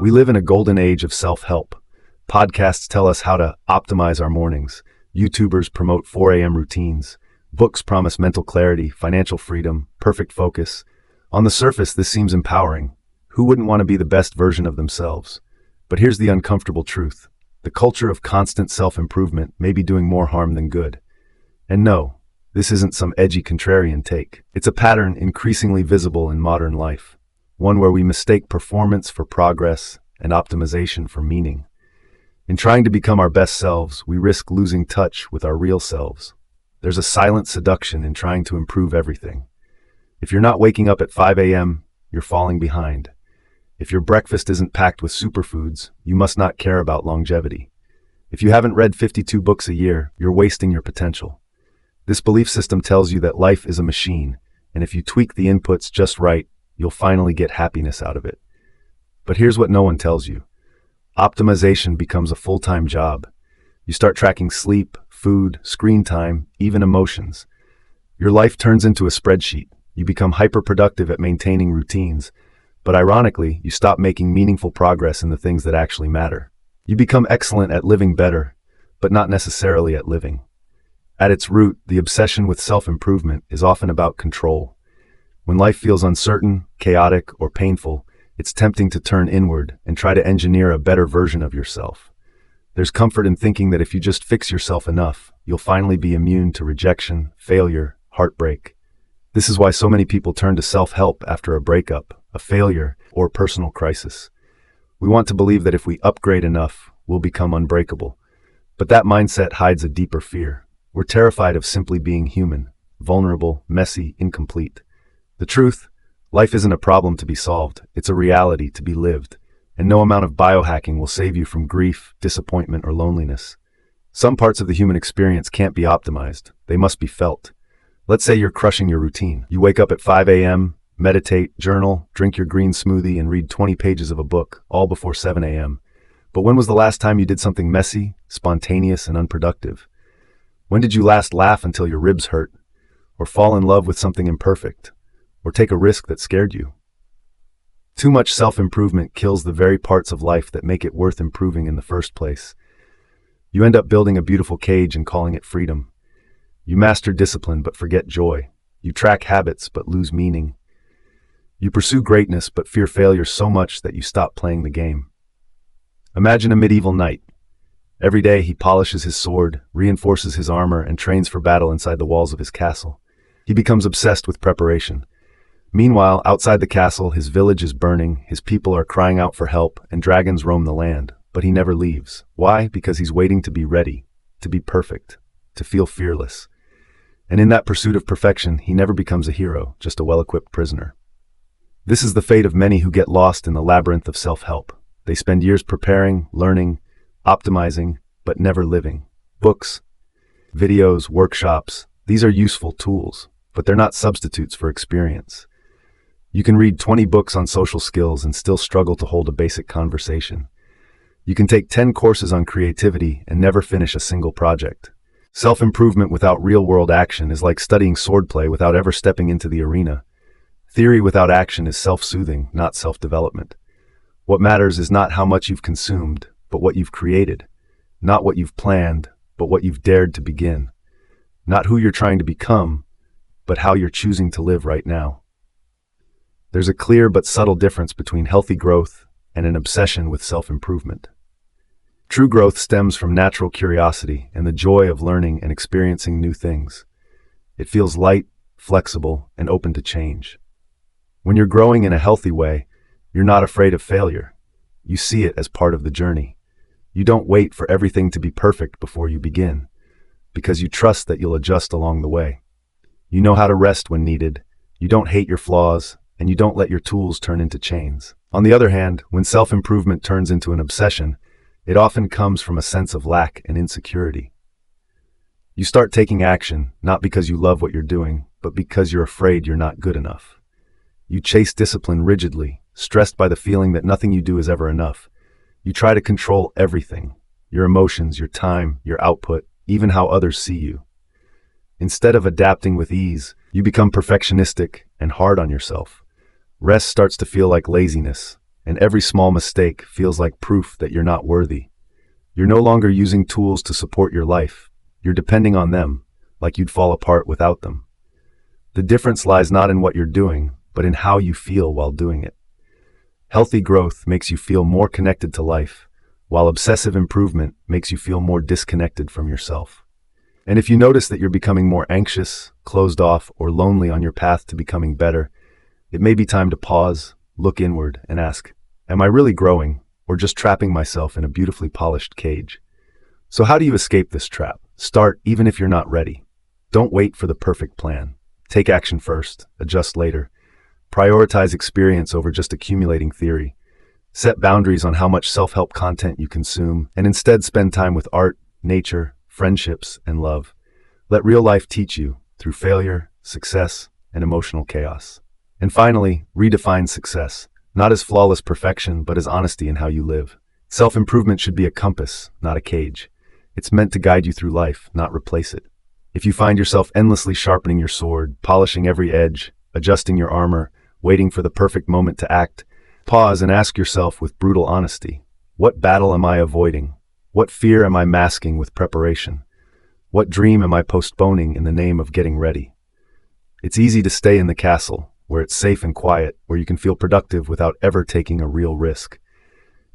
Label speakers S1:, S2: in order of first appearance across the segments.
S1: We live in a golden age of self-help. Podcasts tell us how to optimize our mornings. YouTubers promote 4 a.m. routines. Books promise mental clarity, financial freedom, perfect focus. On the surface, this seems empowering. Who wouldn't want to be the best version of themselves? But here's the uncomfortable truth. The culture of constant self-improvement may be doing more harm than good. And no, this isn't some edgy contrarian take. It's a pattern increasingly visible in modern life. One where we mistake performance for progress and optimization for meaning. In trying to become our best selves, we risk losing touch with our real selves. There's a silent seduction in trying to improve everything. If you're not waking up at 5 a.m., you're falling behind. If your breakfast isn't packed with superfoods, you must not care about longevity. If you haven't read 52 books a year, you're wasting your potential. This belief system tells you that life is a machine, and if you tweak the inputs just right, you'll finally get happiness out of it. But here's what no one tells you. Optimization becomes a full-time job. You start tracking sleep, food, screen time, even emotions. Your life turns into a spreadsheet. You become hyper-productive at maintaining routines, but ironically, you stop making meaningful progress in the things that actually matter. You become excellent at living better, but not necessarily at living. At its root, the obsession with self-improvement is often about control. When life feels uncertain, chaotic, or painful, it's tempting to turn inward and try to engineer a better version of yourself. There's comfort in thinking that if you just fix yourself enough, you'll finally be immune to rejection, failure, heartbreak. This is why so many people turn to self-help after a breakup, a failure, or personal crisis. We want to believe that if we upgrade enough, we'll become unbreakable. But that mindset hides a deeper fear. We're terrified of simply being human, vulnerable, messy, incomplete. The truth, life isn't a problem to be solved, it's a reality to be lived, and no amount of biohacking will save you from grief, disappointment, or loneliness. Some parts of the human experience can't be optimized, they must be felt. Let's say you're crushing your routine. You wake up at 5 a.m., meditate, journal, drink your green smoothie, and read 20 pages of a book, all before 7 a.m. But when was the last time you did something messy, spontaneous, and unproductive? When did you last laugh until your ribs hurt? Or fall in love with something imperfect? Or take a risk that scared you? Too much self-improvement kills the very parts of life that make it worth improving in the first place. You end up building a beautiful cage and calling it freedom. You master discipline but forget joy. You track habits but lose meaning. You pursue greatness but fear failure so much that you stop playing the game. Imagine a medieval knight. Every day he polishes his sword, reinforces his armor, and trains for battle inside the walls of his castle. He becomes obsessed with preparation. Meanwhile, outside the castle, his village is burning, his people are crying out for help, and dragons roam the land. But he never leaves. Why? Because he's waiting to be ready, to be perfect, to feel fearless. And in that pursuit of perfection, he never becomes a hero, just a well-equipped prisoner. This is the fate of many who get lost in the labyrinth of self-help. They spend years preparing, learning, optimizing, but never living. Books, videos, workshops, these are useful tools, but they're not substitutes for experience. You can read 20 books on social skills and still struggle to hold a basic conversation. You can take 10 courses on creativity and never finish a single project. Self-improvement without real-world action is like studying swordplay without ever stepping into the arena. Theory without action is self-soothing, not self-development. What matters is not how much you've consumed, but what you've created. Not what you've planned, but what you've dared to begin. Not who you're trying to become, but how you're choosing to live right now. There's a clear but subtle difference between healthy growth and an obsession with self-improvement. True growth stems from natural curiosity and the joy of learning and experiencing new things. It feels light, flexible, and open to change. When you're growing in a healthy way, you're not afraid of failure. You see it as part of the journey. You don't wait for everything to be perfect before you begin, because you trust that you'll adjust along the way. You know how to rest when needed, you don't hate your flaws, and you don't let your tools turn into chains. On the other hand, when self-improvement turns into an obsession, it often comes from a sense of lack and insecurity. You start taking action, not because you love what you're doing, but because you're afraid you're not good enough. You chase discipline rigidly, stressed by the feeling that nothing you do is ever enough. You try to control everything, your emotions, your time, your output, even how others see you. Instead of adapting with ease, you become perfectionistic and hard on yourself. Rest starts to feel like laziness, and every small mistake feels like proof that you're not worthy. You're no longer using tools to support your life. You're depending on them, like you'd fall apart without them. The difference lies not in what you're doing, but in how you feel while doing it. Healthy growth makes you feel more connected to life, while obsessive improvement makes you feel more disconnected from yourself. And if you notice that you're becoming more anxious, closed off, or lonely on your path to becoming better, it may be time to pause, look inward, and ask, am I really growing, or just trapping myself in a beautifully polished cage? So how do you escape this trap? Start even if you're not ready. Don't wait for the perfect plan. Take action first, adjust later. Prioritize experience over just accumulating theory. Set boundaries on how much self-help content you consume, and instead spend time with art, nature, friendships, and love. Let real life teach you through failure, success, and emotional chaos. And finally, redefine success, not as flawless perfection, but as honesty in how you live. Self-improvement should be a compass, not a cage. It's meant to guide you through life, not replace it. If you find yourself endlessly sharpening your sword, polishing every edge, adjusting your armor, waiting for the perfect moment to act, pause and ask yourself with brutal honesty, what battle am I avoiding? What fear am I masking with preparation? What dream am I postponing in the name of getting ready? It's easy to stay in the castle, where it's safe and quiet, where you can feel productive without ever taking a real risk.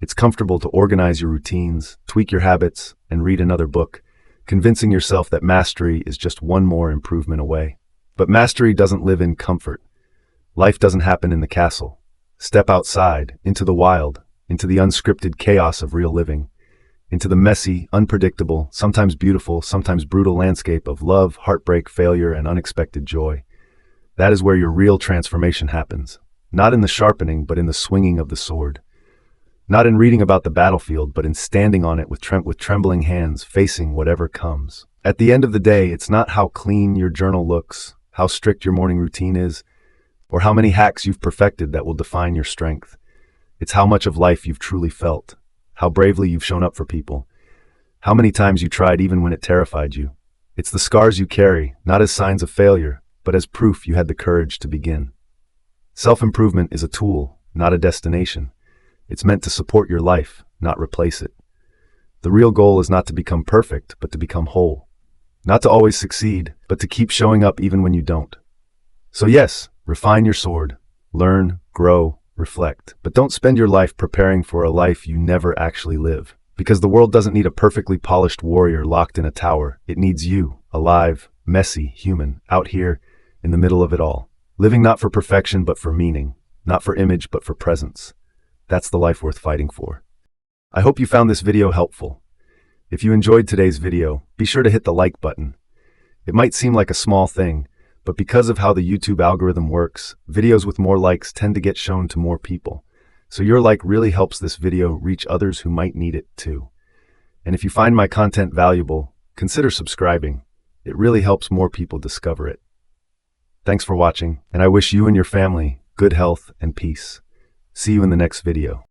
S1: It's comfortable to organize your routines, tweak your habits, and read another book, convincing yourself that mastery is just one more improvement away. But mastery doesn't live in comfort. Life doesn't happen in the castle. Step outside, into the wild, into the unscripted chaos of real living, into the messy, unpredictable, sometimes beautiful, sometimes brutal landscape of love, heartbreak, failure, and unexpected joy. That is where your real transformation happens. Not in the sharpening, but in the swinging of the sword. Not in reading about the battlefield, but in standing on it with trembling hands, facing whatever comes. At the end of the day, it's not how clean your journal looks, how strict your morning routine is, or how many hacks you've perfected that will define your strength. It's how much of life you've truly felt, how bravely you've shown up for people, how many times you tried even when it terrified you. It's the scars you carry, not as signs of failure, but as proof you had the courage to begin. Self-improvement is a tool, not a destination. It's meant to support your life, not replace it. The real goal is not to become perfect, but to become whole. Not to always succeed, but to keep showing up even when you don't. So yes, refine your sword, learn, grow, reflect, but don't spend your life preparing for a life you never actually live. Because the world doesn't need a perfectly polished warrior locked in a tower. It needs you, alive, messy, human, out here, in the middle of it all. Living not for perfection, but for meaning. Not for image, but for presence. That's the life worth fighting for. I hope you found this video helpful. If you enjoyed today's video, be sure to hit the like button. It might seem like a small thing, but because of how the YouTube algorithm works, videos with more likes tend to get shown to more people. So your like really helps this video reach others who might need it too. And if you find my content valuable, consider subscribing. It really helps more people discover it. Thanks for watching, and I wish you and your family good health and peace. See you in the next video.